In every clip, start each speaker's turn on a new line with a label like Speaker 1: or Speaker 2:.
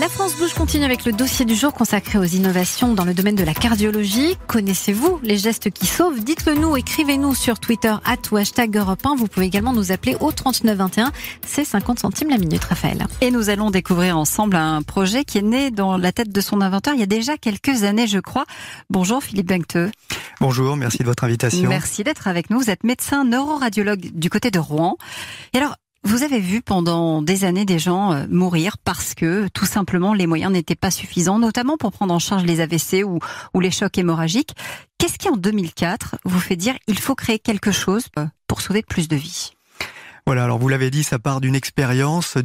Speaker 1: La France Bouge continue avec le dossier du jour consacré aux innovations dans le domaine de la cardiologie. Connaissez-vous les gestes qui sauvent? Dites-le nous, écrivez-nous sur Twitter @ Europe 1. Vous pouvez également nous appeler au 39 21. C'est 50 centimes la minute, Raphaël.
Speaker 2: Et nous allons découvrir ensemble un projet qui est né dans la tête de son inventeur il y a déjà quelques années, je crois. Bonjour Philippe Benqueteux.
Speaker 3: Bonjour, merci de votre invitation.
Speaker 2: Merci d'être avec nous. Vous êtes médecin neuroradiologue du côté de Rouen. Et alors, vous avez vu pendant des années des gens mourir parce que tout simplement les moyens n'étaient pas suffisants, notamment pour prendre en charge les AVC ou les chocs hémorragiques. Qu'est-ce qui en 2004 vous fait dire il faut créer quelque chose pour sauver plus de vies ?
Speaker 3: Voilà, alors vous l'avez dit, ça part d'une expérience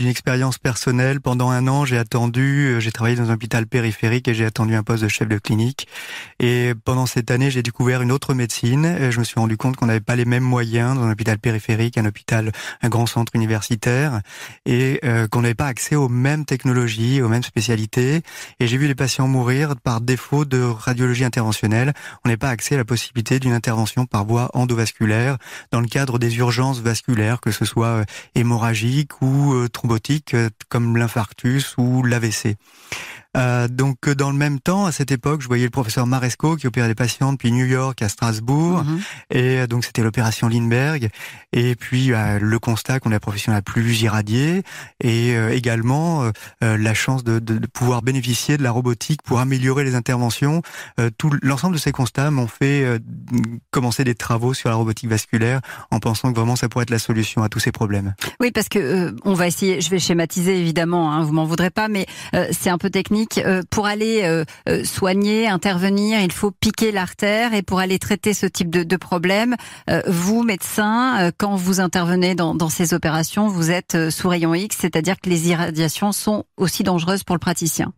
Speaker 3: personnelle. Pendant un an, j'ai travaillé dans un hôpital périphérique et j'ai attendu un poste de chef de clinique. Et pendant cette année, j'ai découvert une autre médecine. Et je me suis rendu compte qu'on n'avait pas les mêmes moyens dans un hôpital périphérique, un grand centre universitaire, et qu'on n'avait pas accès aux mêmes technologies, aux mêmes spécialités. Et j'ai vu les patients mourir par défaut de radiologie interventionnelle. On n'avait pas accès à la possibilité d'une intervention par voie endovasculaire dans le cadre des urgences vasculaires, que ce soit hémorragique ou thrombotique, comme l'infarctus ou l'AVC. Donc dans le même temps, à cette époque, je voyais le professeur Maresco qui opérait des patients depuis New York à Strasbourg, et donc c'était l'opération Lindbergh. Et puis le constat qu'on est la profession la plus irradiée, et également la chance de pouvoir bénéficier de la robotique pour améliorer les interventions. L'ensemble de ces constats m'ont fait commencer des travaux sur la robotique vasculaire, en pensant que vraiment ça pourrait être la solution à tous ces problèmes.
Speaker 2: Oui, parce que on va essayer. Je vais schématiser évidemment. Vous m'en voudrez pas, mais c'est un peu technique. Pour aller soigner, intervenir, il faut piquer l'artère, et pour aller traiter ce type de problème, vous, médecin, quand vous intervenez dans ces opérations, vous êtes sous rayon X, c'est-à-dire que les irradiations sont aussi dangereuses pour le praticien.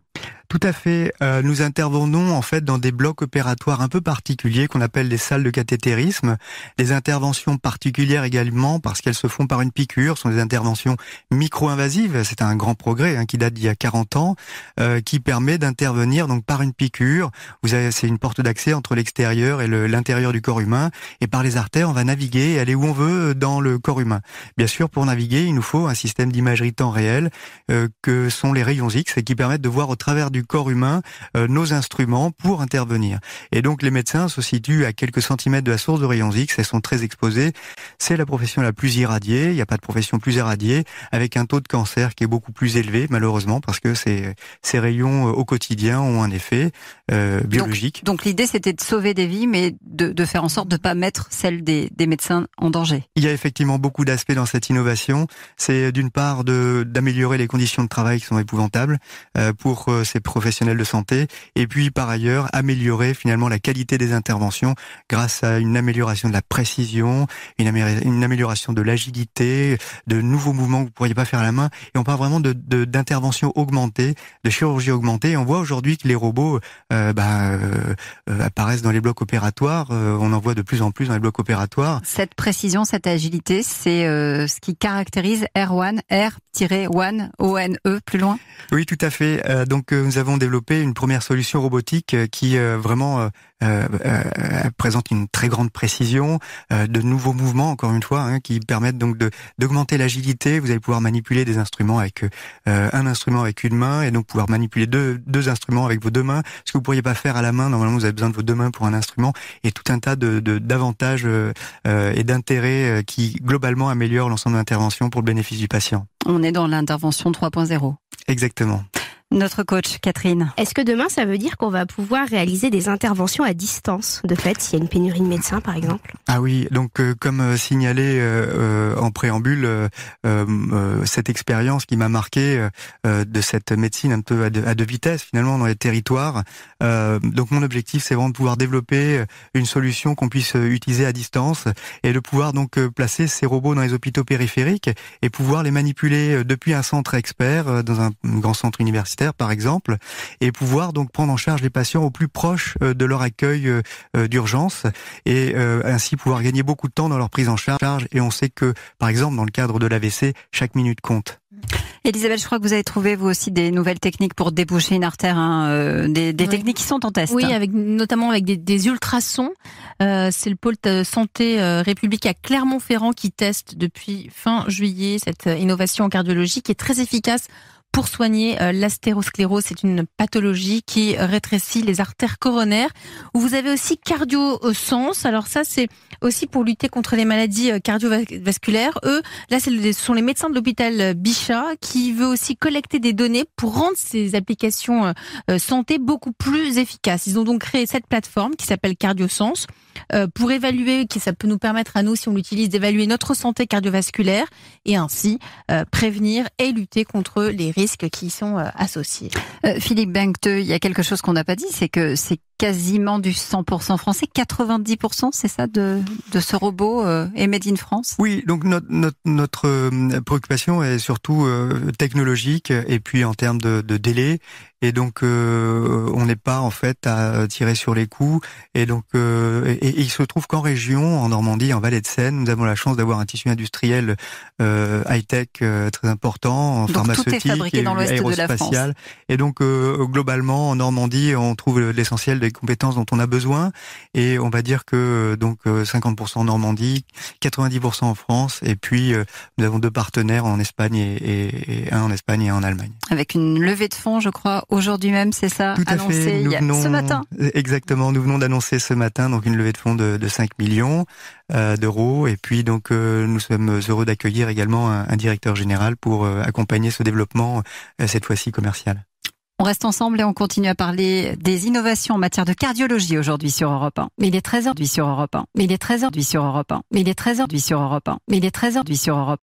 Speaker 3: Tout à fait. Nous intervenons en fait dans des blocs opératoires un peu particuliers qu'on appelle des salles de cathétérisme. Des interventions particulières également parce qu'elles se font par une piqûre. Ce sont des interventions micro-invasives. C'est un grand progrès qui date d'il y a 40 ans, qui permet d'intervenir donc par une piqûre. C'est une porte d'accès entre l'extérieur et l'intérieur du corps humain. Et par les artères, on va naviguer et aller où on veut dans le corps humain. Bien sûr, pour naviguer, il nous faut un système d'imagerie temps réel que sont les rayons X, et qui permettent de voir au travers du corps humain nos instruments pour intervenir. Et donc les médecins se situent à quelques centimètres de la source de rayons X, elles sont très exposées. C'est la profession la plus irradiée, il n'y a pas de profession plus irradiée, avec un taux de cancer qui est beaucoup plus élevé malheureusement, parce que ces rayons au quotidien ont un effet biologique.
Speaker 2: Donc l'idée c'était de sauver des vies, mais de faire en sorte de ne pas mettre celle des médecins en danger.
Speaker 3: Il y a effectivement beaucoup d'aspects dans cette innovation. C'est d'une part d'améliorer les conditions de travail qui sont épouvantables pour ces professionnels de santé, et puis par ailleurs améliorer finalement la qualité des interventions grâce à une amélioration de la précision, une amélioration de l'agilité, de nouveaux mouvements que vous ne pourriez pas faire à la main. Et on parle vraiment d'interventions augmentées, de chirurgie augmentée. Et on voit aujourd'hui que les robots apparaissent dans les blocs opératoires. On en voit de plus en plus dans les blocs opératoires.
Speaker 2: Cette précision, cette agilité, c'est ce qui caractérise R1, R-1, O-N-E, plus loin.
Speaker 3: Oui, tout à fait. Donc nous avons développé une première solution robotique qui vraiment présente une très grande précision, de nouveaux mouvements encore une fois, qui permettent donc d'augmenter l'agilité. Vous allez pouvoir manipuler des instruments avec un instrument avec une main, et donc pouvoir manipuler deux instruments avec vos deux mains, ce que vous pourriez pas faire à la main. Normalement, vous avez besoin de vos deux mains pour un instrument, et tout un tas d'avantages et d'intérêts qui globalement améliorent l'ensemble de l'intervention pour le bénéfice du patient.
Speaker 2: On est dans l'intervention 3.0.
Speaker 3: Exactement.
Speaker 2: Notre coach, Catherine.
Speaker 4: Est-ce que demain, ça veut dire qu'on va pouvoir réaliser des interventions à distance, de fait, s'il y a une pénurie de médecins, par exemple ?
Speaker 3: Ah oui, donc comme signalé en préambule, cette expérience qui m'a marqué de cette médecine un peu à deux vitesses, finalement, dans les territoires. Donc mon objectif, c'est vraiment de pouvoir développer une solution qu'on puisse utiliser à distance, et de pouvoir donc placer ces robots dans les hôpitaux périphériques et pouvoir les manipuler depuis un centre expert, dans un grand centre universitaire, par exemple, et pouvoir donc prendre en charge les patients au plus proche de leur accueil d'urgence, et ainsi pouvoir gagner beaucoup de temps dans leur prise en charge. Et on sait que, par exemple, dans le cadre de l'AVC, chaque minute compte.
Speaker 2: Elisabeth, je crois que vous avez trouvé vous aussi des nouvelles techniques pour déboucher une artère, des techniques qui sont en test.
Speaker 1: Oui, notamment avec des ultrasons. C'est le pôle santé République à Clermont-Ferrand qui teste depuis fin juillet cette innovation en cardiologie qui est très efficace
Speaker 5: pour soigner l'astérosclérose. C'est une pathologie qui rétrécit les artères coronaires. Vous avez aussi CardioSens. Alors ça, c'est aussi pour lutter contre les maladies cardiovasculaires. Eux, là, ce sont les médecins de l'hôpital Bichat qui veut aussi collecter des données pour rendre ces applications santé beaucoup plus efficaces. Ils ont donc créé cette plateforme qui s'appelle CardioSens pour évaluer, ça peut nous permettre à nous, si on l'utilise, d'évaluer notre santé cardiovasculaire et ainsi prévenir et lutter contre les risques qui y sont associés.
Speaker 2: Philippe Bengteux, il y a quelque chose qu'on n'a pas dit, c'est que c'est quasiment du 100% français, 90%, c'est ça, de ce robot est made in France?
Speaker 3: Oui, donc notre préoccupation est surtout technologique et puis en termes de délai. Et donc on n'est pas en fait à tirer sur les coups. Et donc et il se trouve qu'en région, en Normandie, en Vallée de Seine, nous avons la chance d'avoir un tissu industriel high-tech très important, en
Speaker 2: donc
Speaker 3: pharmaceutique,
Speaker 2: tout est fabriqué dans l'ouest de la France.
Speaker 3: Et donc globalement en Normandie, on trouve l'essentiel des compétences dont on a besoin. Et on va dire que donc 50% en Normandie, 90% en France. Et puis nous avons 2 partenaires en Espagne et un en Espagne et un en Allemagne.
Speaker 2: Avec une levée de fonds, je crois, aujourd'hui même, c'est ça,
Speaker 3: tout à fait.
Speaker 2: ce matin.
Speaker 3: Exactement, nous venons d'annoncer ce matin donc une levée de fonds de 5 millions d'euros. Et puis donc nous sommes heureux d'accueillir également un directeur général pour accompagner ce développement, cette fois-ci commercial.
Speaker 2: On reste ensemble et on continue à parler des innovations en matière de cardiologie aujourd'hui sur Europe 1. Mais il est 13h sur Europe 1. Mais il est 13h sur Europe 1. Mais il est 13h sur Europe 1. Mais il est 13h sur Europe 1.